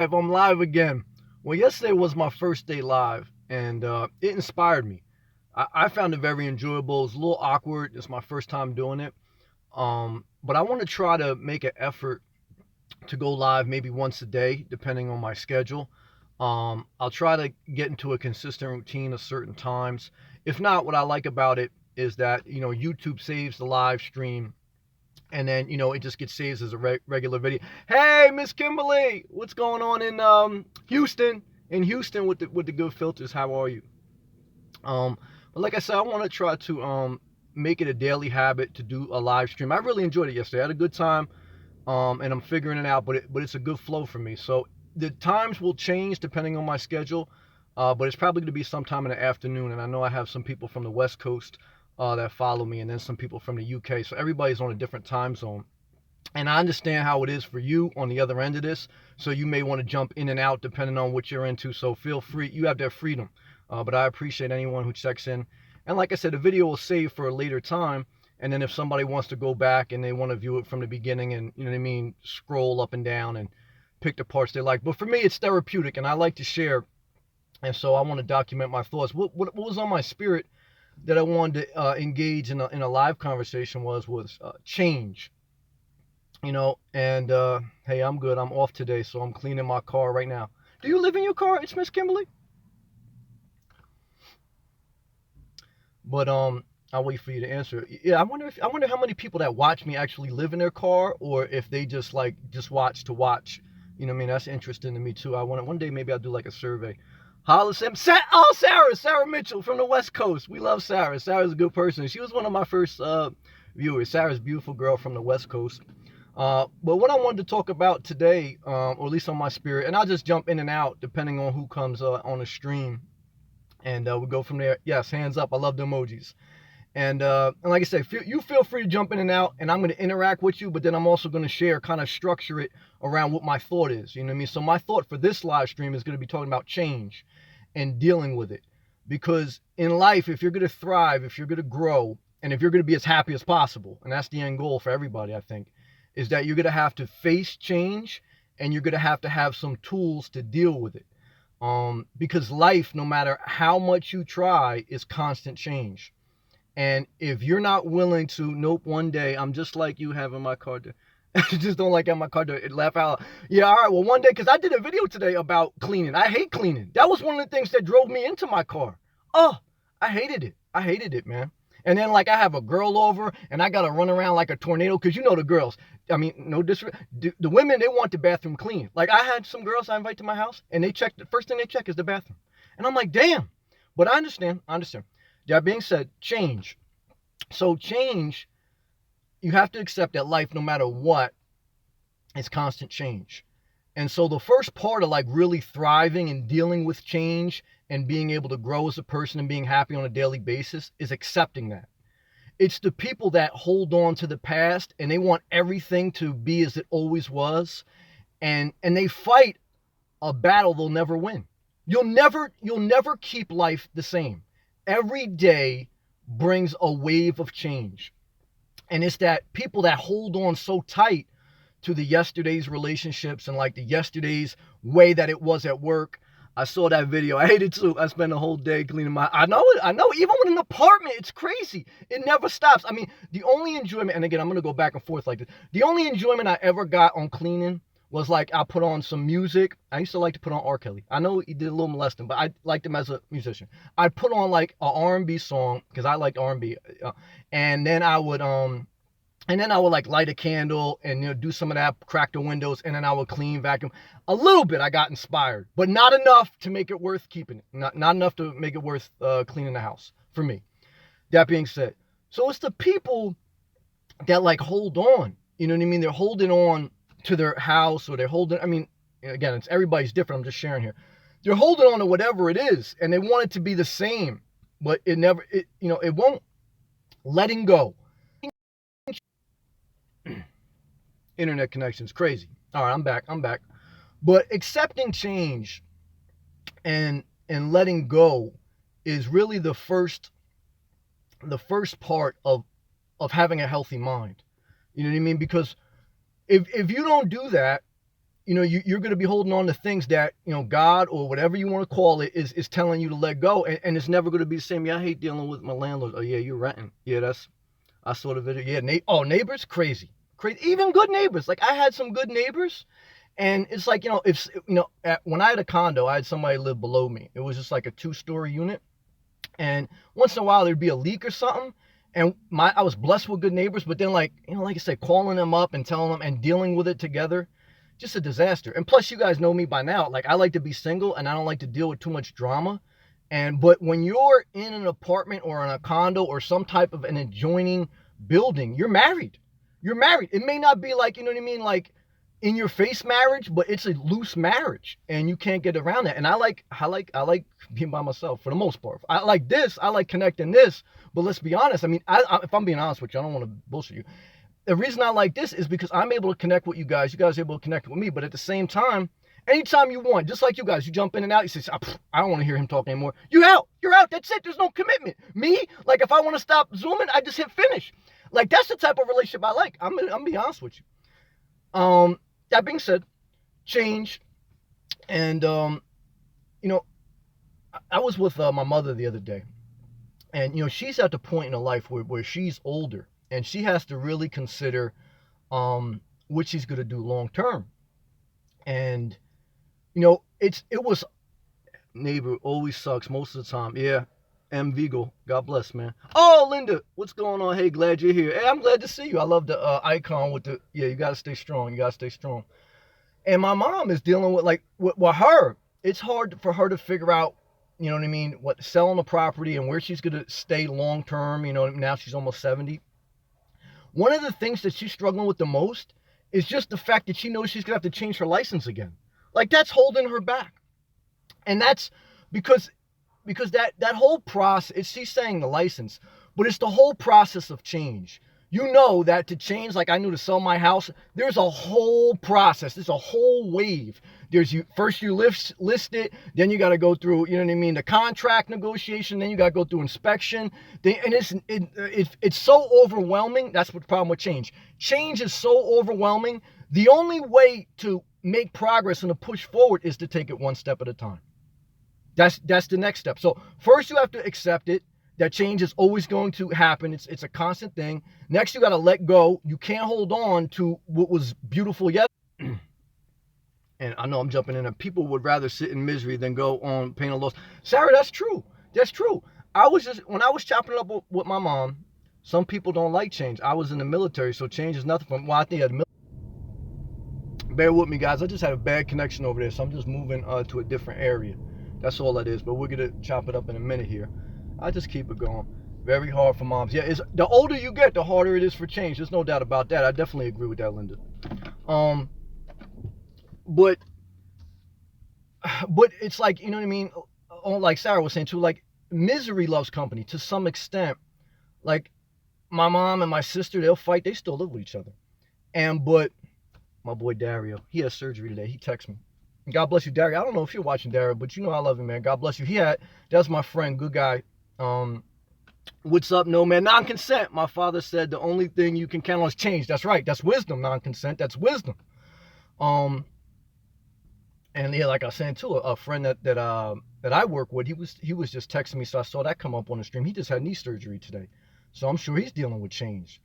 If I'm live again. Well, yesterday was my first day live, and it inspired me. I found it very enjoyable. It's a little awkward. It's my first time doing it. But I want to try to make an effort to go live maybe once a day, depending on my schedule. I'll try to get into a consistent routine at certain times. If not, what I like about it is that YouTube saves the live stream, and then it just gets saved as a regular video. Hey, Miss Kimberly, what's going on in Houston? In Houston with the good filters, how are you? But like I said, I want to try to make it a daily habit to do a live stream. I really enjoyed it yesterday. I had a good time, and I'm figuring it out. But it's a good flow for me. So the times will change depending on my schedule. But it's probably going to be sometime in the afternoon, and I know I have some people from the West Coast that follow me, and then some people from the UK. So everybody's on a different time zone. And I understand how it is for you on the other end of this. So you may want to jump in and out depending on what you're into. So feel free. You have that freedom. But I appreciate anyone who checks in. And like I said, the video will save for a later time. And then if somebody wants to go back and they want to view it from the beginning and, you know what I mean, scroll up and down and pick the parts they like. But for me, it's therapeutic and I like to share. And so I want to document my thoughts. What was on my spirit that I wanted to engage in a live conversation was change. And hey, I'm good. I'm off today, so I'm cleaning my car right now. Do you live in your car? It's Miss Kimberly. But I'll wait for you to answer. Yeah, I wonder how many people that watch me actually live in their car, or if they just watch to watch. You know what I mean? That's interesting to me too. I want one day maybe I'll do like a survey. Holla Sam, Sarah Mitchell from the West Coast. We love Sarah. Sarah's a good person. She was one of my first viewers. Sarah's a beautiful girl from the West Coast. But what I wanted to talk about today, or at least on my spirit, and I'll just jump in and out depending on who comes on the stream, and we'll go from there. Yes, hands up. I love the emojis. And like I said, you feel free to jump in and out, and I'm going to interact with you, but then I'm also going to share, kind of structure it around what my thought is. You know what I mean? So my thought for this live stream is going to be talking about change and dealing with it. Because in life, if you're going to thrive, if you're going to grow, and if you're going to be as happy as possible, and that's the end goal for everybody, I think, is that you're going to have to face change and you're going to have some tools to deal with it. Because life, no matter how much you try, is constant change. And if you're not willing to, nope, one day I'm just like you having my car. I just don't like having my car to laugh out. Yeah, all right. Well, one day, because I did a video today about cleaning. I hate cleaning. That was one of the things that drove me into my car. Oh, I hated it. I hated it, man. And then like I have a girl over and I gotta run around like a tornado because you know the girls. I mean, no disrespect. The women, they want the bathroom clean. Like I had some girls I invite to my house and they check, the first thing they check is the bathroom. And I'm like, damn. But I understand. I understand. That being said, change. So change, you have to accept that life, no matter what, is constant change. And so the first part of like really thriving and dealing with change and being able to grow as a person and being happy on a daily basis is accepting that. It's the people that hold on to the past and they want everything to be as it always was, and they fight a battle they'll never win. You'll never keep life the same. Every day brings a wave of change. And it's that people that hold on so tight to the yesterday's relationships and like the yesterday's way that it was at work. I saw that video. I hate it too. I spent a whole day cleaning my. I know it. I know. Even with an apartment, it's crazy. It never stops. I mean, the only enjoyment, and again, I'm gonna go back and forth like this. The only enjoyment I ever got on cleaning was like I put on some music. I used to like to put on R. Kelly. I know he did a little molesting, but I liked him as a musician. I'd put on like a R&B song because I liked R&B, and then I would like light a candle and do some of that, crack the windows, and then I would clean, vacuum. A little bit I got inspired, but not enough to make it worth keeping it. Not enough to make it worth cleaning the house for me. That being said, so it's the people that like hold on. You know what I mean? They're holding on to their house, or they're holding. I mean, again, it's everybody's different. I'm just sharing here. They're holding on to whatever it is, and they want it to be the same, but it never. It won't. Letting go. Internet connection's crazy. All right, I'm back. But accepting change and letting go is really the first part of having a healthy mind. You know what I mean? Because if you don't do that, you're going to be holding on to things that, God or whatever you want to call it is telling you to let go. And it's never going to be the same. Yeah, I hate dealing with my landlord. Oh, yeah, you're renting. Yeah, I sort of it. Yeah, neighbors, crazy. Crazy. Even good neighbors. Like, I had some good neighbors. And it's like, if, when I had a condo, I had somebody live below me. It was just like a 2-story unit. And once in a while, there'd be a leak or something. And I was blessed with good neighbors. But then, like, like I said, calling them up and telling them and dealing with it together, just a disaster. And plus, you guys know me by now. Like, I like to be single and I don't like to deal with too much drama. But when you're in an apartment or in a condo or some type of an adjoining building, you're married. You're married. It may not be like, you know what I mean, like in your face marriage, but it's a loose marriage and you can't get around that. And I like being by myself for the most part. I like connecting this, but let's be honest. I mean, if I'm being honest with you, I don't want to bullshit you. The reason I like this is because I'm able to connect with you guys. You guys are able to connect with me. But at the same time, anytime you want, just like you guys, you jump in and out. You say, I don't want to hear him talk anymore. You're out. You're out. That's it. There's no commitment. Me, like if I want to stop Zooming, I just hit finish. Like that's the type of relationship I like. I'm gonna be honest with you. That being said, change. And I was with my mother the other day. And she's at the point in her life where she's older. And she has to really consider what she's going to do long term. And, it was, neighbor always sucks most of the time. Yeah, M. Vigo, God bless, man. Oh, Linda, what's going on? Hey, glad you're here. Hey, I'm glad to see you. I love the icon with you got to stay strong. You got to stay strong. And my mom is dealing with, like, with her. It's hard for her to figure out, you know what I mean, selling the property and where she's going to stay long term. Now she's almost 70. One of the things that she's struggling with the most is just the fact that she knows she's going to have to change her license again. Like, that's holding her back. And that's because that whole process, she's saying the license, but it's the whole process of change. You know that to change, like I knew to sell my house, there's a whole process. There's a whole wave. First you list it, then you got to go through, you know what I mean, the contract negotiation, then you got to go through inspection. And it's so overwhelming. That's what the problem with change. Change is so overwhelming. The only way to make progress and to push forward is to take it one step at a time. That's the next step. So first you have to accept it. That change is always going to happen. It's a constant thing. Next, you got to let go. You can't hold on to what was beautiful yesterday. And I know I'm jumping in, and people would rather sit in misery than go on pain and loss. Sarah, that's true. That's true. When I was chopping it up with my mom, some people don't like change. I was in the military, so change is nothing from, I think bear with me, guys. I just had a bad connection over there, so I'm just moving to a different area. That's all that is, but we're going to chop it up in a minute here. I just keep it going. Very hard for moms. Yeah, the older you get, the harder it is for change. There's no doubt about that. I definitely agree with that, Linda. But it's like, you know what I mean? Like Sarah was saying too, like misery loves company to some extent. Like my mom and my sister, they'll fight. They still live with each other. But my boy Dario, he has surgery today. He texts me. God bless you, Dario. I don't know if you're watching, Dario, but you know I love him, man. God bless you. That's my friend, good guy. What's up, no man? Non-consent. My father said the only thing you can count on is change. That's right. That's wisdom. Non-consent. That's wisdom. And yeah, like I was saying too, a friend that I work with, he was just texting me, so I saw that come up on the stream. He just had knee surgery today, so I'm sure he's dealing with change.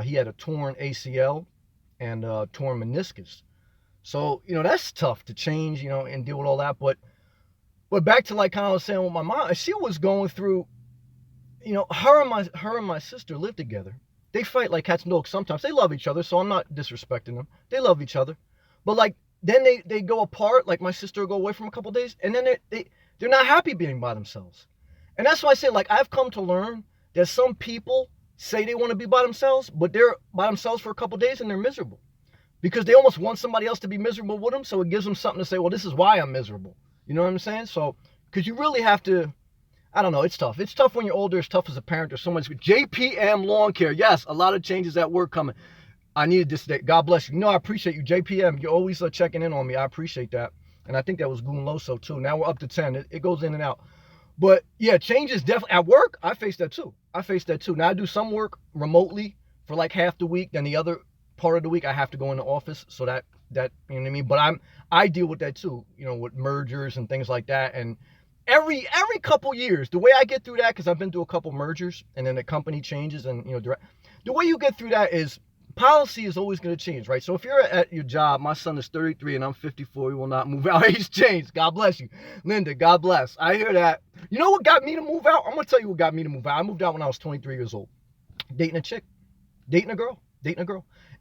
He had a torn ACL and torn meniscus, so that's tough to change, and deal with all that. But back to like kind of I was saying with my mom, she was going through. Her and my sister live together. They fight like cats and dogs sometimes. They love each other, so I'm not disrespecting them. They love each other. But like then they go apart, like my sister will go away for a couple of days, and then they're not happy being by themselves. And that's why I say, like, I've come to learn that some people say they want to be by themselves, but they're by themselves for a couple of days and they're miserable. Because they almost want somebody else to be miserable with them, so it gives them something to say, well, this is why I'm miserable. You know what I'm saying? So, because you really have to, I don't know, it's tough. It's tough when you're older. It's tough as a parent or someone's JPM Lawn Care. Yes, a lot of changes at work coming. I needed this today. God bless you. I appreciate you, JPM. You're always checking in on me. I appreciate that. And I think that was Goon Loso too. Now we're up to 10. It goes in and out. But yeah, change is definitely at work. I face that too. Now I do some work remotely for like half the week. Then the other part of the week I have to go in the office. So that that, you know what I mean? But I deal with that too, you know, with mergers and things like that. And every couple years, the way I get through that, because I've been through a couple mergers and then the company changes, and you know, the way you get through that is policy is always going to change, right? So if you're at your job, my son is 33 and I'm 54, he will not move out. He's changed. God bless you. Linda, God bless. I hear that. You know what got me to move out? I'm going to tell you what got me to move out. I moved out when I was 23 years old. Dating a chick, dating a girl.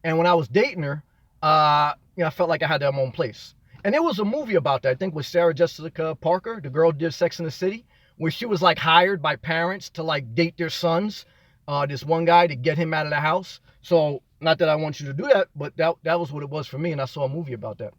And when I was dating her, you know, I felt like I had to have my own place. And there was a movie about that, I think with Sarah Jessica Parker, the girl who did Sex in the City, where she was like hired by parents to like date their sons, this one guy, to get him out of the house. So not that I want you to do that, but that was what it was for me, and I saw a movie about that.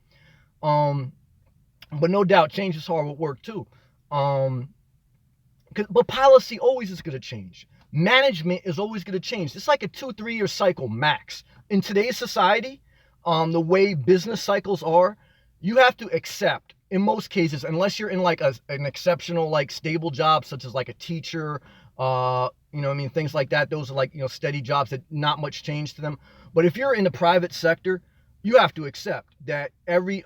But no doubt, change is hard with work too. But policy always is going to change. Management is always going to change. It's like a 2-3 year cycle max. In today's society, the way business cycles are, you have to accept, in most cases, unless you're in like an exceptional, like stable job, such as like a teacher, you know what I mean, things like that. Those are like, you know, steady jobs that not much change to them. But if you're in the private sector, you have to accept that every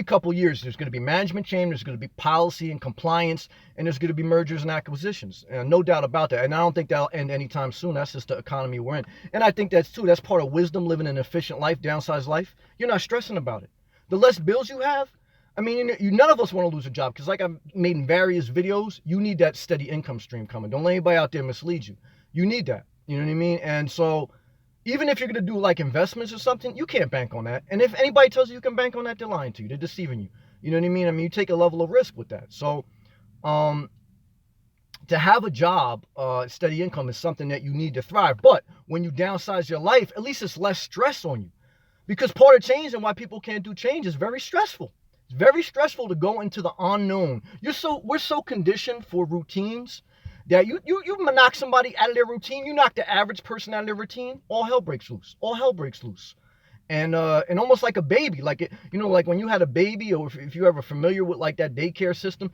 couple years there's going to be management change, there's going to be policy and compliance, and there's going to be mergers and acquisitions. And no doubt about that. And I don't think that'll end anytime soon. That's just the economy we're in. And I think that's part of wisdom, living an efficient life, downsized life. You're not stressing about it. The less bills you have, I mean, none of us want to lose a job, because like I've made in various videos, you need that steady income stream coming. Don't let anybody out there mislead you. You need that. You know what I mean? And so even if you're going to do like investments or something, you can't bank on that. And if anybody tells you can bank on that, they're lying to you. They're deceiving you. You know what I mean? I mean, you take a level of risk with that. So to have a job, steady income, is something that you need to thrive. But when you downsize your life, at least it's less stress on you. Because part of change and why people can't do change is very stressful. It's very stressful to go into the unknown. We're so conditioned for routines that you knock somebody out of their routine, you knock the average person out of their routine, all hell breaks loose. All hell breaks loose. And almost like a baby, like you know, like when you had a baby, or if you're ever familiar with like that daycare system,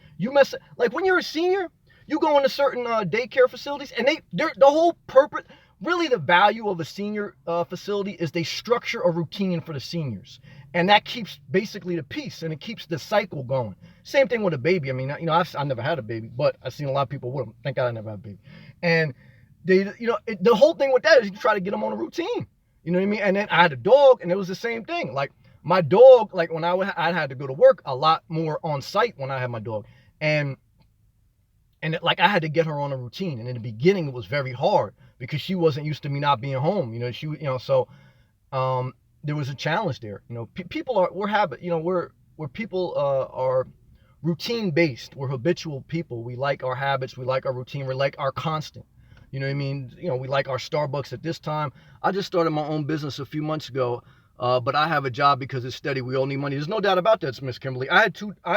like when you're a senior, you go into certain daycare facilities, and the whole purpose, really the value of a senior facility is they structure a routine for the seniors. And that keeps basically the peace, and it keeps the cycle going. Same thing with a baby. I mean, you know, I never had a baby, but I've seen a lot of people with them. Thank God I never had a baby. And they, you know, the whole thing with that is you try to get them on a routine. You know what I mean? And then I had a dog, and it was the same thing. Like my dog, like when I had to go to work a lot more on site when I had my dog, and like I had to get her on a routine. And in the beginning, it was very hard because she wasn't used to me not being home. You know, so there was a challenge there. You know, we're people are routine based. We're habitual people. We like our habits. We like our routine. We like our constant. You know what I mean? You know, we like our Starbucks at this time. I just started my own business a few months ago, but I have a job because it's steady. We all need money. There's no doubt about that, Miss Kimberly. I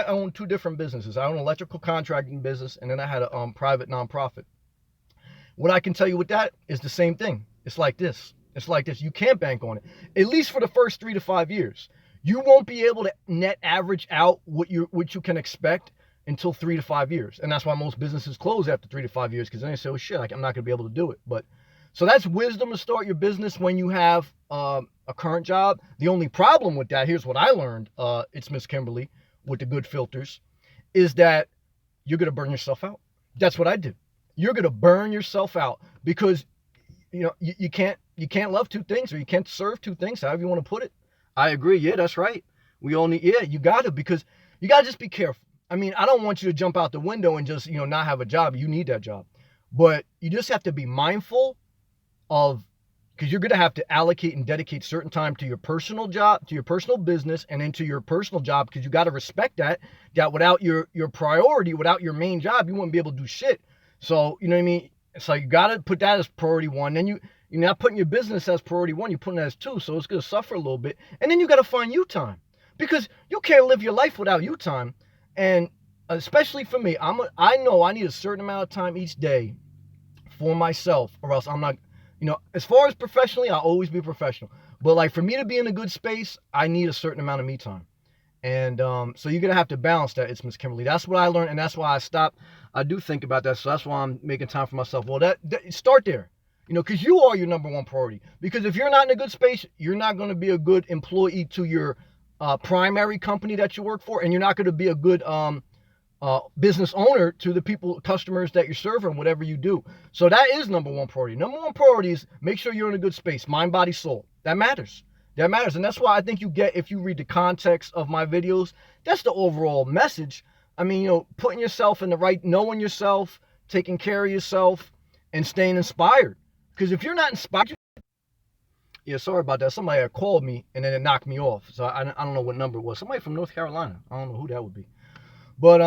own two different businesses. I own an electrical contracting business, and then I had a private nonprofit. What I can tell you with that is the same thing. It's like this. You can't bank on it, at least for the first 3 to 5 years. You won't be able to net average out what you can expect until 3 to 5 years. And that's why most businesses close after 3 to 5 years, because then they say, oh shit, I'm not going to be able to do it. But so that's wisdom to start your business when you have a current job. The only problem with that, here's what I learned, it's Miss Kimberly with the good filters, is that you're going to burn yourself out. That's what I did. You're going to burn yourself out because you know you can't love two things, or you can't serve two things, however you want to put it. I agree. Yeah, that's right. You got to, because you got to just be careful. I mean, I don't want you to jump out the window and just, you know, not have a job. You need that job. But you just have to be mindful of, because you're going to have to allocate and dedicate certain time to your personal job, to your personal business, and into your personal job, because you got to respect that without your priority, without your main job, you wouldn't be able to do shit. So, you know what I mean? So you got to put that as priority one. Then you're not putting your business as priority one, you're putting it as two. So it's going to suffer a little bit. And then you got to find you time, because you can't live your life without you time. And especially for me, I know I need a certain amount of time each day for myself, or else I'm not, you know, as far as professionally, I'll always be professional. But like for me to be in a good space, I need a certain amount of me time. And so you're going to have to balance that. It's Miss Kimberly. That's what I learned, and that's why I stopped. I do think about that. So that's why I'm making time for myself. Well, that start there. because you are your number one priority. Because if you're not in a good space, you're not going to be a good employee to your primary company that you work for, and you're not going to be a good business owner to the customers that you're serving, whatever you do. So that is number one priority. Number one priority is make sure you're in a good space, mind, body, soul. That matters. That matters. And that's why I think you get, if you read the context of my videos, that's the overall message. I mean, putting yourself in the right, knowing yourself, taking care of yourself, and staying inspired. Because if you're not inspired, yeah, sorry about that. Somebody had called me and then it knocked me off. So I don't know what number it was. Somebody from North Carolina. I don't know who that would be. But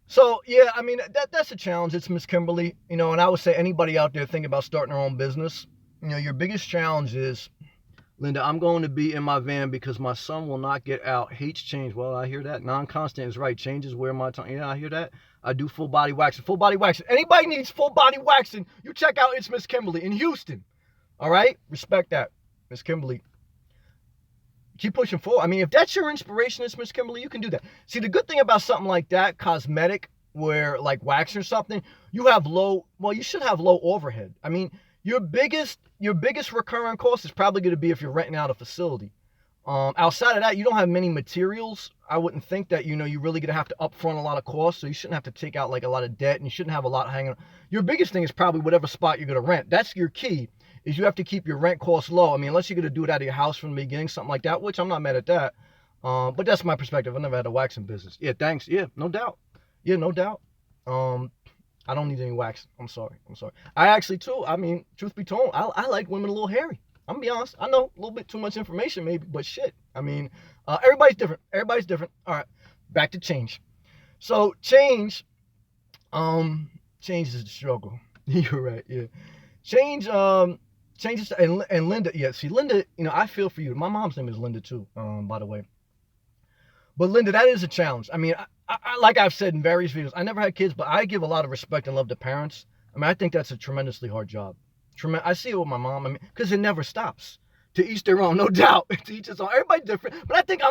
so yeah, I mean that's a challenge. It's Miss Kimberly, and I would say anybody out there thinking about starting their own business, your biggest challenge is, Linda, I'm going to be in my van because my son will not get out. Hates change. Well, I hear that. Non-constant is right. Change is where my tongue. Yeah, I hear that. I do full body waxing. Full body waxing. Anybody needs full body waxing, you check out It's Miss Kimberly in Houston. All right? Respect that, Miss Kimberly. Keep pushing forward. I mean, if that's your inspiration, it's Miss Kimberly, you can do that. See, the good thing about something like that, cosmetic, where like wax or something, you should have low overhead. I mean, your biggest recurring cost is probably going to be if you're renting out a facility. Outside of that, you don't have many materials. I wouldn't think that, you're really going to have to upfront a lot of costs, so you shouldn't have to take out like a lot of debt, and you shouldn't have a lot hanging on. Your biggest thing is probably whatever spot you're going to rent. That's your key, is you have to keep your rent costs low. I mean, unless you're going to do it out of your house from the beginning, something like that, which I'm not mad at that. But that's my perspective. I never had a waxing business. Yeah, thanks. Yeah, no doubt. Yeah, no doubt. I don't need any wax. I'm sorry. I actually, too, I mean, truth be told, I like women a little hairy. I'm going to be honest. I know a little bit too much information maybe, but shit. I mean, everybody's different. All right, back to change. So change is a struggle. You're right, yeah. Changes, and Linda, yeah, see, Linda, I feel for you. My mom's name is Linda, too, by the way. But Linda, that is a challenge. I mean, I like I've said in various videos, I never had kids, but I give a lot of respect and love to parents. I mean, I think that's a tremendously hard job. I see it with my mom, because it never stops. To each their own, no doubt. To each his own. Everybody's different. But I think I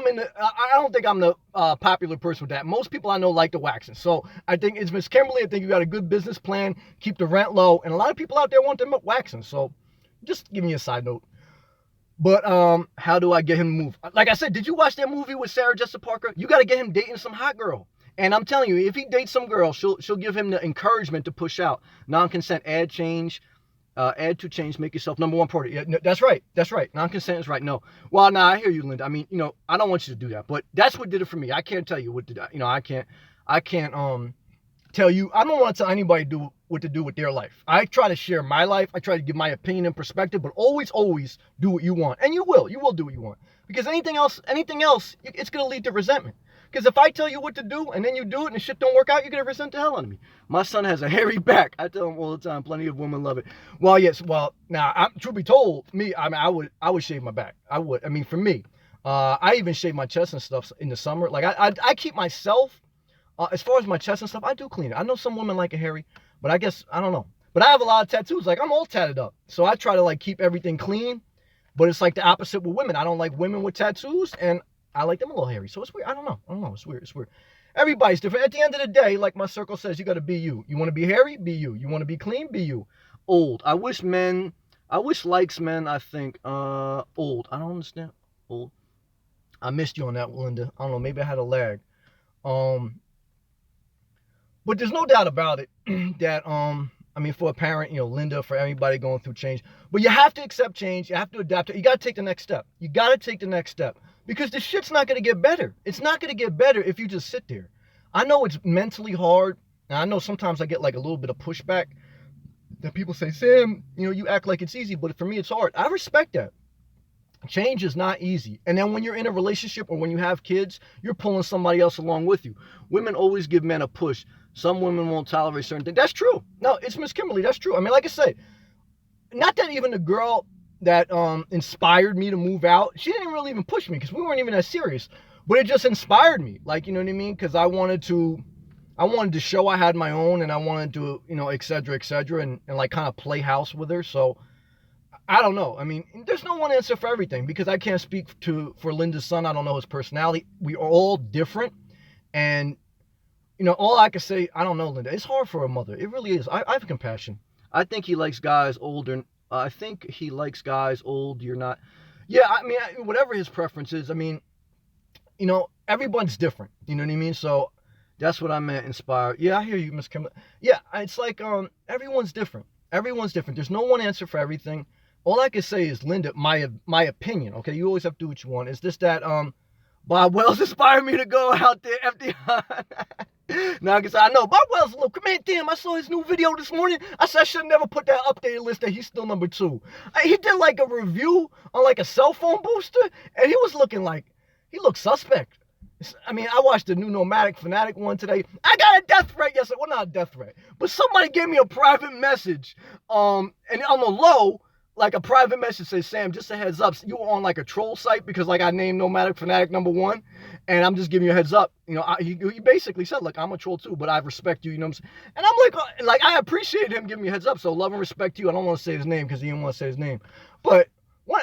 don't think I'm the popular person with that. Most people I know like the waxing. So I think it's Miss Kimberly. I think you got a good business plan. Keep the rent low. And a lot of people out there want them waxing. So just give me a side note. But how do I get him to move? Like I said, did you watch that movie with Sarah Jessica Parker? You got to get him dating some hot girl. And I'm telling you, if he dates some girl, she'll give him the encouragement to push out. Non-consent, add change. Add to change, make yourself number one priority. Yeah, no, that's right. Non-consent is right. No. Well, nah, I hear you, Linda. I mean, I don't want you to do that, but that's what did it for me. I can't tell you what to do. I can't tell you. I don't want to tell anybody what to do with their life. I try to share my life. I try to give my opinion and perspective, but always do what you want. And you will do what you want. Because anything else, it's going to lead to resentment. Because if I tell you what to do and then you do it and the shit don't work out, you're going to resent the hell out of me. My son has a hairy back. I tell him all the time, plenty of women love it. Well, yes. Well, now, truth be told, I would shave my back. I would. I mean, for me, I even shave my chest and stuff in the summer. Like, I keep myself, as far as my chest and stuff, I do clean it. I know some women like it hairy, but I guess, I don't know. But I have a lot of tattoos. Like, I'm all tatted up. So I try to, like, keep everything clean. But it's like the opposite with women. I don't like women with tattoos, and I like them a little hairy. So it's weird. I don't know. It's weird. Everybody's different. At the end of the day, like my circle says, you got to be you. You want to be hairy? Be you. You want to be clean? Be you. Old. I wish likes men, I think, old. I don't understand. Old. I missed you on that, Linda. I don't know. Maybe I had a lag. But there's no doubt about it that, I mean, for a parent, Linda, for everybody going through change. But you have to accept change. You have to adapt it. You got to take the next step. Because the shit's not going to get better. It's not going to get better if you just sit there. I know it's mentally hard. And I know sometimes I get like a little bit of pushback that people say, Sam, you act like it's easy. But for me, it's hard. I respect that. Change is not easy. And then when you're in a relationship or when you have kids, you're pulling somebody else along with you. Women always give men a push. Some women won't tolerate certain things. That's true. No, it's Miss Kimberly. That's true. I mean, like I said, not that even the girl that inspired me to move out, she didn't really even push me because we weren't even that serious. But it just inspired me. Like, you know what I mean? Because I wanted to show I had my own, and I wanted to, et cetera, and like kind of play house with her. So I don't know. I mean, there's no one answer for everything because I can't speak for Linda's son. I don't know his personality. We are all different. And, all I can say, I don't know, Linda. It's hard for a mother. It really is. I have compassion. I think he likes guys older. I think he likes guys old. You're not. Yeah, I mean, whatever his preference is. I mean, everyone's different. You know what I mean? So that's what I meant. Inspired. Yeah, I hear you, Miss Kim. Yeah, it's like everyone's different. Everyone's different. There's no one answer for everything. All I can say is, Linda, my opinion. Okay, you always have to do what you want. Is this that Bob Wells inspired me to go out there, FDR. Now, because I know Bob Wells, look, man, damn, I saw his new video this morning. I said I should never put that updated list that he's still number 2. He did like a review on like a cell phone booster, and he was looking like, he looked suspect. I mean, I watched the new Nomadic Fanatic one today. I got a death threat yesterday. Well, not a death threat, but somebody gave me a private message. And on the low, like a private message says, Sam, just a heads up, you were on like a troll site because like I named Nomadic Fanatic number 1, and I'm just giving you a heads up. He basically said, look, I'm a troll too, but I respect you. You know what I'm saying? And I'm like I appreciate him giving me a heads up. So love and respect you. I don't want to say his name because he didn't want to say his name, but.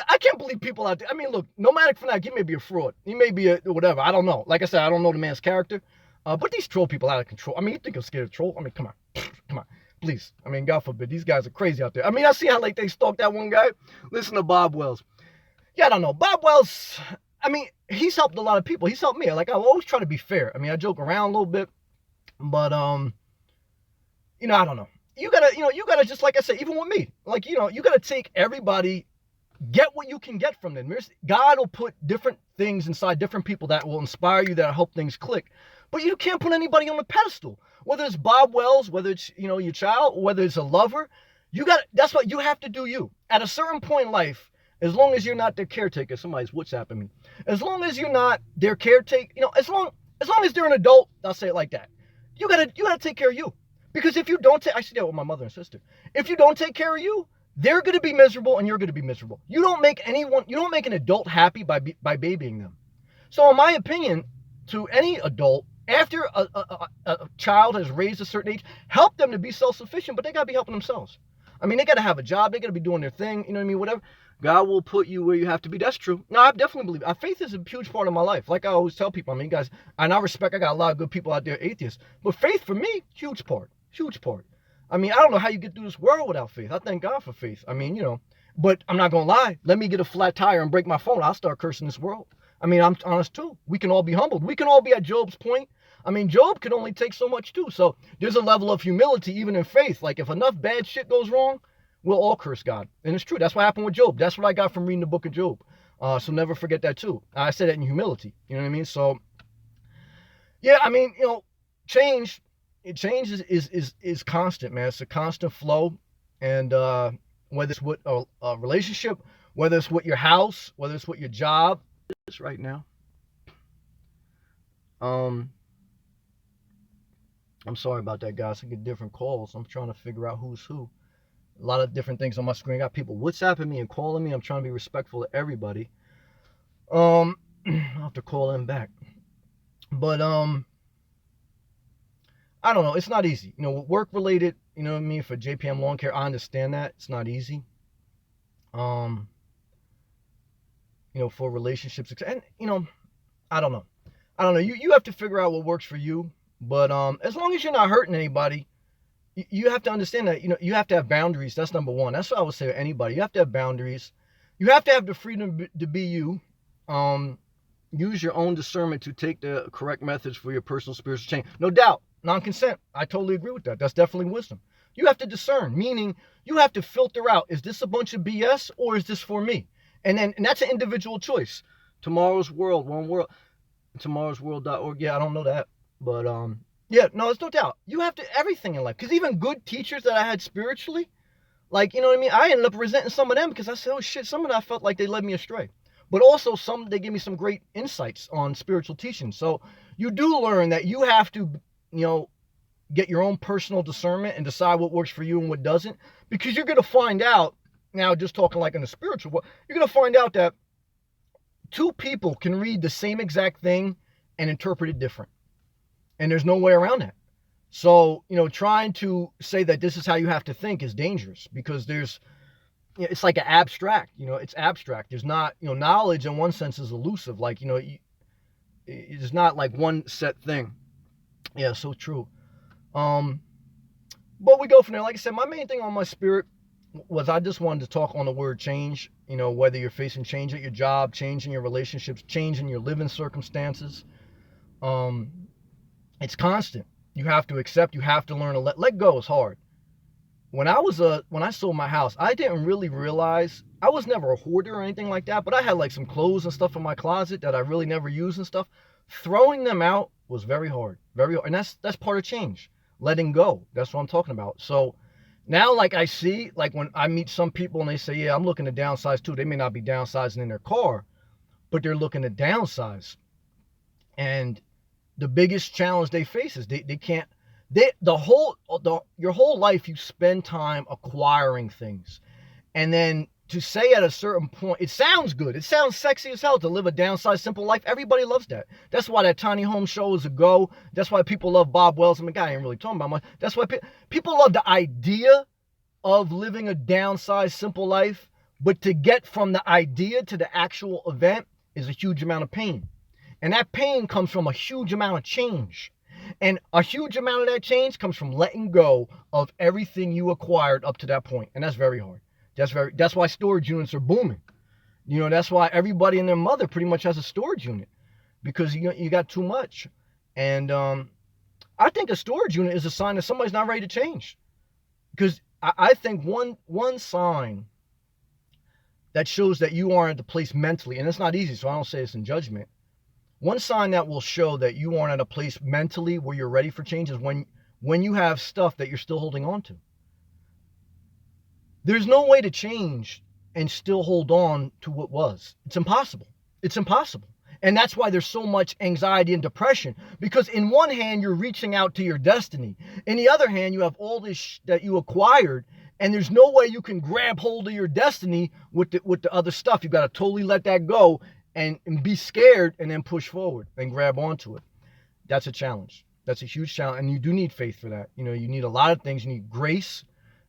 I can't believe people out there. I mean, look, Nomadic Fanatic, he may be a fraud. He may be a whatever. I don't know. Like I said, I don't know the man's character. But these troll people out of control. I mean, you think I'm scared of troll? I mean, come on. Come on. Please. I mean, God forbid. These guys are crazy out there. I mean, I see how like they stalked that one guy. Listen to Bob Wells. Yeah, I don't know. Bob Wells, I mean, he's helped a lot of people. He's helped me. Like, I always try to be fair. I mean, I joke around a little bit. But, I don't know. You gotta just, like I said, even with me. Like, you gotta take everybody. Get what you can get from them. God will put different things inside different people that will inspire you, that'll help things click. But you can't put anybody on a pedestal. Whether it's Bob Wells, whether it's, your child, whether it's a lover, that's what you have to do you. At a certain point in life, as long as you're not their caretaker, somebody's WhatsApping me. As long as you're not their caretaker, as long as they're an adult, I'll say it like that. You gotta take care of you. Because if you don't I see that with my mother and sister. If you don't take care of you, they're going to be miserable and you're going to be miserable. You don't make an adult happy by babying them. So in my opinion, to any adult, after a child has raised a certain age, help them to be self-sufficient, but they got to be helping themselves. I mean, they got to have a job. They got to be doing their thing. You know what I mean? Whatever. God will put you where you have to be. That's true. No, I definitely believe faith is a huge part of my life. Like I always tell people, I mean, guys, and I respect, I got a lot of good people out there, atheists, but faith for me, huge part. I mean, I don't know how you get through this world without faith. I thank God for faith. I mean, but I'm not going to lie. Let me get a flat tire and break my phone. I'll start cursing this world. I mean, I'm honest too. We can all be humbled. We can all be at Job's point. I mean, Job could only take so much too. So there's a level of humility even in faith. Like if enough bad shit goes wrong, we'll all curse God. And it's true. That's what happened with Job. That's what I got from reading the book of Job. So never forget that too. I said that in humility. You know what I mean? So, yeah, I mean, change is constant, man. It's a constant flow. And whether it's with a relationship, whether it's with your house, whether it's with your job, it's right now. I'm sorry about that, guys. I get different calls. I'm trying to figure out who's who. A lot of different things on my screen. I got people WhatsApping me and calling me. I'm trying to be respectful of everybody. I'll have to call them back. But I don't know. It's not easy. Work related, you know what I mean, for JPM Lawn Care, I understand that. It's not easy. For relationships. And, I don't know. You have to figure out what works for you. But as long as you're not hurting anybody, you have to understand that, you have to have boundaries. That's number one. That's what I would say to anybody. You have to have boundaries. You have to have the freedom to be you. Use your own discernment to take the correct methods for your personal spiritual change. No doubt. Non-consent. I totally agree with that. That's definitely wisdom. You have to discern, meaning you have to filter out, is this a bunch of BS or is this for me? And that's an individual choice. Tomorrow's World, One World, tomorrowsworld.org. Yeah, I don't know that. But yeah, no, it's no doubt. You have to, everything in life. Because even good teachers that I had spiritually, like, you know what I mean? I ended up resenting some of them because I said, oh shit, some of that I felt like they led me astray. But also they gave me some great insights on spiritual teaching. So you do learn that you have to, get your own personal discernment and decide what works for you and what doesn't. Because you're going to find out, now just talking like in the spiritual world, you're going to find out that two people can read the same exact thing and interpret it different. And there's no way around that. So, trying to say that this is how you have to think is dangerous because it's like an abstract, it's abstract. There's not, knowledge in one sense is elusive. Like, it's not like one set thing. Yeah, so true. But we go from there. Like I said, my main thing on my spirit was I just wanted to talk on the word change. You know, whether you're facing change at your job, change in your relationships, change in your living circumstances. Um, it's constant. You have to accept. You have to learn to let go. Is hard. When I sold my house, I didn't really realize I was never a hoarder or anything like that. But I had like some clothes and stuff in my closet that I really never used and stuff. Throwing them out was very hard, very hard, and that's part of change. Letting go. That's what I'm talking about. So now, like I see, like when I meet some people and they say, yeah, I'm looking to downsize too. They may not be downsizing in their car, but they're looking to downsize. And the biggest challenge they face is they can't, your whole life you spend time acquiring things. And then to say at a certain point, it sounds good. It sounds sexy as hell to live a downsized, simple life. Everybody loves that. That's why that tiny home show is a go. That's why people love Bob Wells. I mean, guy ain't really talking about much. That's why people love the idea of living a downsized, simple life. But to get from the idea to the actual event is a huge amount of pain. And that pain comes from a huge amount of change. And a huge amount of that change comes from letting go of everything you acquired up to that point. And that's very hard. That's why storage units are booming. You know, that's why everybody and their mother pretty much has a storage unit, because you got too much. And I think a storage unit is a sign that somebody's not ready to change. Because I think one sign that shows that you aren't at the place mentally, and it's not easy, so I don't say this in judgment. One sign that will show that you aren't at a place mentally where you're ready for change is when you have stuff that you're still holding on to. There's no way to change and still hold on to what was. It's impossible. It's impossible. And that's why there's so much anxiety and depression. Because in one hand, you're reaching out to your destiny. In the other hand, you have all this that you acquired, and there's no way you can grab hold of your destiny with the other stuff. You got to totally let that go and be scared and then push forward and grab onto it. That's a challenge. That's a huge challenge. And you do need faith for that. You know, you need a lot of things. You need grace.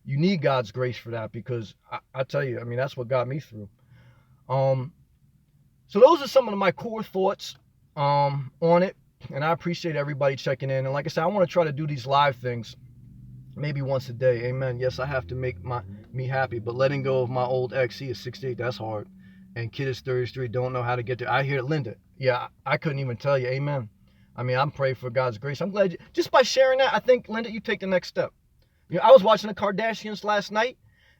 You need God's grace for that, because I tell you, I mean, that's what got me through. So those are some of my core thoughts on it. And I appreciate everybody checking in. And like I said, I want to try to do these live things maybe once a day. Amen. Yes, I have to make me happy. But letting go of my old ex, he is 68. That's hard. And kid is 33. Don't know how to get there. I hear Linda. Yeah, I couldn't even tell you. Amen. I mean, I'm praying for God's grace. I'm glad just by sharing that, I think, Linda, you take the next step. You know, I was watching the Kardashians last night,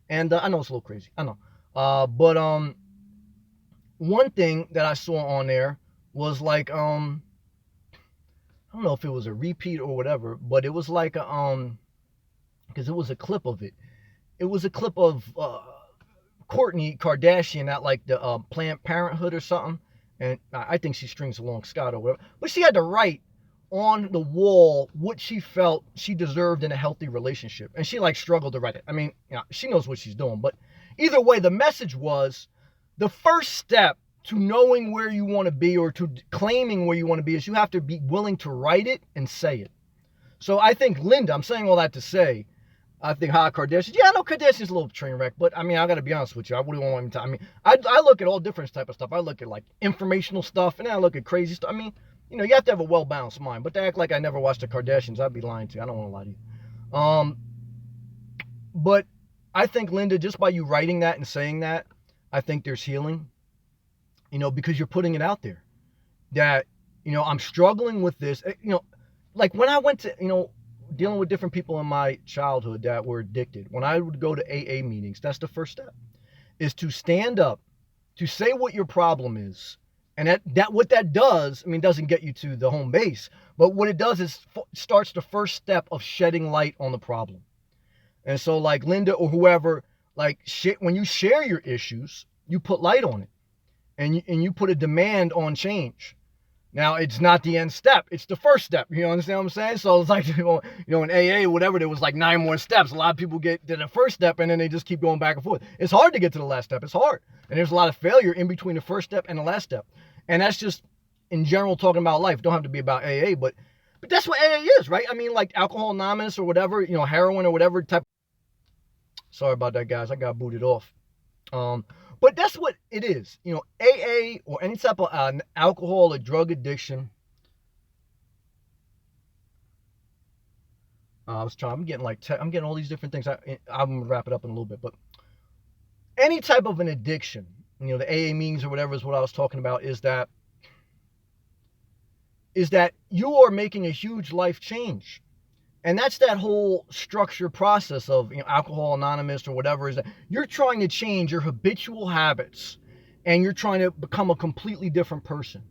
and I know it's a little crazy. I know. But one thing that I saw on there was like, I don't know if it was a repeat or whatever, but it was like, because it was a clip of it. It was a clip of Kourtney Kardashian at like the Planned Parenthood or something. And I think she strings along Scott or whatever. But she had to write on the wall what she felt she deserved in a healthy relationship. And she like struggled to write it. I mean, you know, she knows what she's doing. But either way, the message was the first step to knowing where you want to be, or to claiming where you want to be, is you have to be willing to write it and say it. So I think Linda, I'm saying all that to say, I think Kardashian, yeah, I know Kardashian's a little train wreck, but I mean, I got to be honest with you. I wouldn't want him to, I mean, I look at all different type of stuff. I look at like informational stuff, and then I look at crazy stuff. I mean, you know, you have to have a well-balanced mind. But to act like I never watched the Kardashians, I'd be lying to you. I don't want to lie to you. But I think, Linda, just by you writing that and saying that, I think there's healing. You know, because you're putting it out there. That, you know, I'm struggling with this. You know, like when I went to, you know, dealing with different people in my childhood that were addicted. When I would go to AA meetings, that's the first step, is to stand up, to say what your problem is. And that what that does, I mean, doesn't get you to the home base, but what it does is starts the first step of shedding light on the problem. And so like Linda or whoever, like when you share your issues, you put light on it, and you put a demand on change. Now, it's not the end step. It's the first step. You understand what I'm saying? So it's like, you know, in AA or whatever, there was like 9 more steps. A lot of people get to the first step, and then they just keep going back and forth. It's hard to get to the last step. It's hard. And there's a lot of failure in between the first step and the last step. And that's just, in general, talking about life. Don't have to be about AA, but that's what AA is, right? I mean, like Alcohol Anonymous or whatever, you know, heroin or whatever type. Sorry about that, guys. I got booted off. But that's what it is. You know, AA or any type of alcohol or drug addiction I'm getting I'm getting all these different things. I'm gonna wrap it up in a little bit, but any type of an addiction, the AA means or whatever is what I was talking about, is that you are making a huge life change. And that's that whole structure process of Alcohol Anonymous or whatever, is that you're trying to change your habitual habits and you're trying to become a completely different person.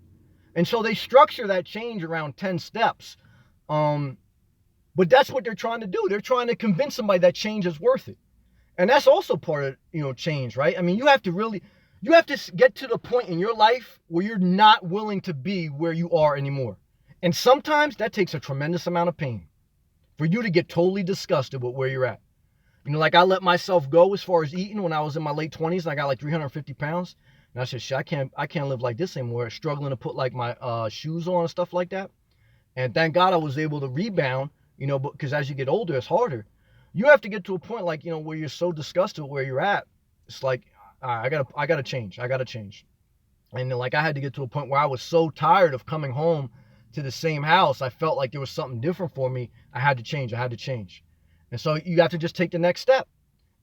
And so they structure that change around 10 steps. But that's what they're trying to do. They're trying to convince somebody that change is worth it. And that's also part of, change, right? I mean, you have to get to the point in your life where you're not willing to be where you are anymore. And sometimes that takes a tremendous amount of pain for you to get totally disgusted with where you're at. Like I let myself go as far as eating when I was in my late 20s and I got like 350 pounds. And I said, shit, I can't live like this anymore. Struggling to put like my shoes on and stuff like that. And thank God I was able to rebound, because as you get older, it's harder. You have to get to a point like, where you're so disgusted where you're at. It's like, I gotta change. I gotta change. And then, like I had to get to a point where I was so tired of coming home to the same house. I felt like there was something different for me. I had to change. And so you have to just take the next step.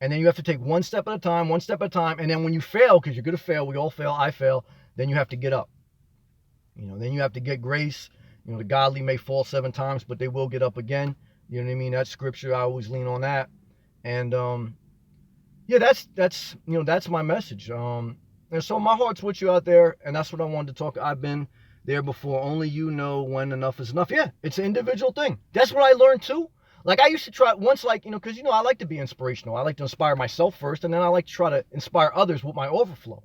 And then you have to take one step at a time. And then when you fail, because you're going to fail, we all fail, I fail, then you have to get up. Then you have to get grace. The godly may fall 7 times, but they will get up again. You know what I mean? That's scripture. I always lean on that. And yeah, that's my message. And so my heart's with you out there, and that's what I wanted to talk. I've been there before. Only you know when enough is enough. Yeah, it's an individual thing. That's what I learned too. Like I used to try once, because I like to be inspirational. I like to inspire myself first, and then I like to try to inspire others with my overflow.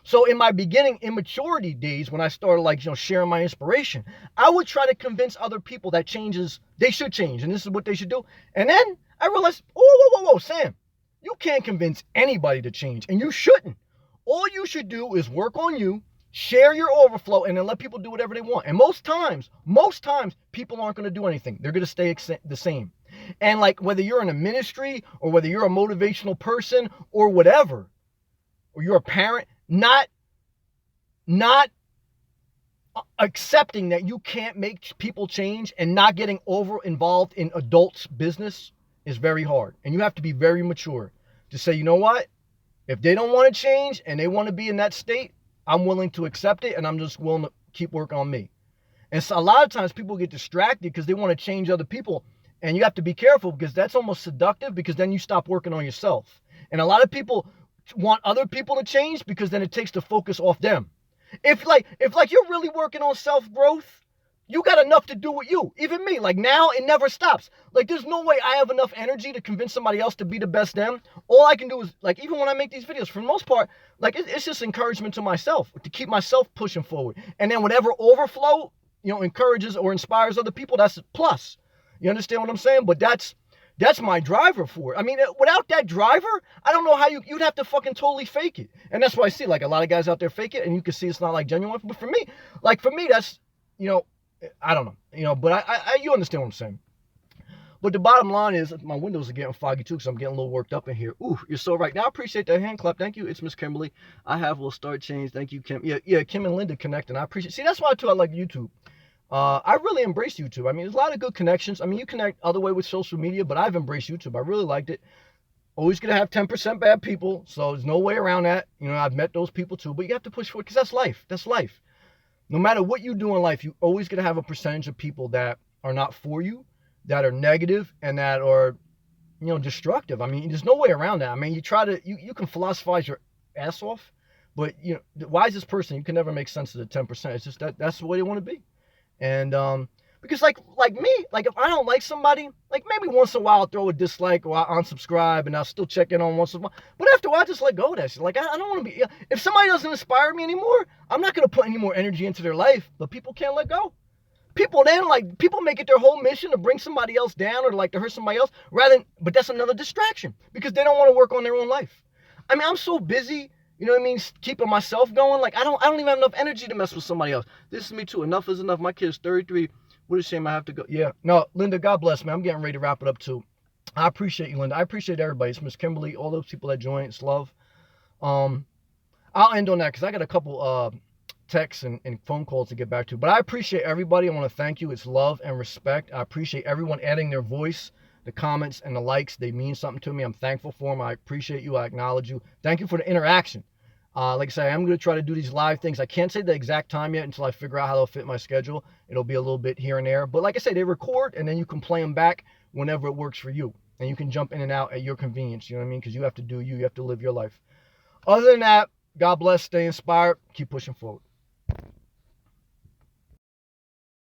So in my beginning immaturity days, when I started sharing my inspiration, I would try to convince other people that they should change, and this is what they should do. And then I realized, whoa, Sam, you can't convince anybody to change, and you shouldn't. All you should do is work on you, share your overflow, and then let people do whatever they want. And most times, people aren't going to do anything. They're going to stay the same. And like whether you're in a ministry or whether you're a motivational person or whatever, or you're a parent, not accepting that you can't make people change and not getting over involved in adults' business is very hard. And you have to be very mature to say, you know what? If they don't want to change and they want to be in that state, I'm willing to accept it, and I'm just willing to keep working on me. And so a lot of times people get distracted because they want to change other people. And you have to be careful because that's almost seductive, because then you stop working on yourself. And a lot of people want other people to change because then it takes the focus off them. If you're really working on self-growth, you got enough to do with you. Even me, like now it never stops. Like there's no way I have enough energy to convince somebody else to be the best them. All I can do is, like, even when I make these videos, for the most part, like it's just encouragement to myself to keep myself pushing forward. And then whatever overflow, encourages or inspires other people, that's a plus. You understand what I'm saying? But that's my driver for it. I mean, without that driver, I don't know how you'd have to fucking totally fake it. And that's why I see like a lot of guys out there fake it, and you can see it's not like genuine. But for me, that's, I don't know, but you understand what I'm saying. But the bottom line is my windows are getting foggy too, because I'm getting a little worked up in here. Ooh, you're so right. Now I appreciate that hand clap. Thank you. It's Miss Kimberly. I will start change. Thank you, Kim. Yeah, Kim and Linda connecting. I appreciate. See, that's why too I like YouTube. I really embrace YouTube. I mean, there's a lot of good connections. I mean, you connect other way with social media, but I've embraced YouTube. I really liked it. Always gonna have 10% bad people, so there's no way around that. I've met those people too, but you have to push forward because that's life. That's life. No matter what you do in life, you always gonna have a percentage of people that are not for you, that are negative, and that are, destructive. I mean, there's no way around that. I mean, you can philosophize your ass off, but the wisest person, you can never make sense of the 10%. It's just that's the way they want to be. And because like me, like if I don't like somebody, like maybe once in a while I'll throw a dislike or I'll unsubscribe, and I'll still check in on once in a while. But after a while, I just let go of that shit. Like I don't want to be. If somebody doesn't inspire me anymore, I'm not gonna put any more energy into their life. But people can't let go. People make it their whole mission to bring somebody else down or to hurt somebody else, but that's another distraction because they don't want to work on their own life. I mean, I'm so busy. You know what I mean? Keeping myself going. Like I don't even have enough energy to mess with somebody else. This is me too. Enough is enough. My kid's 33. What a shame I have to go. Yeah. No, Linda, God bless, man. I'm getting ready to wrap it up too. I appreciate you, Linda. I appreciate everybody. It's Miss Kimberly, all those people that joined. It's love. I'll end on that because I got a couple texts and phone calls to get back to. But I appreciate everybody. I want to thank you. It's love and respect. I appreciate everyone adding their voice the comments and the likes. They mean something to me. I'm thankful for them. I appreciate you. I acknowledge you. Thank you for the interaction. Like I say, I'm going to try to do these live things. I can't say the exact time yet until I figure out how they'll fit my schedule. It'll be a little bit here and there. But like I say, they record, and then you can play them back whenever it works for you. And you can jump in and out at your convenience. You know what I mean? Because you have to do you. You have to live your life. Other than that, God bless. Stay inspired. Keep pushing forward.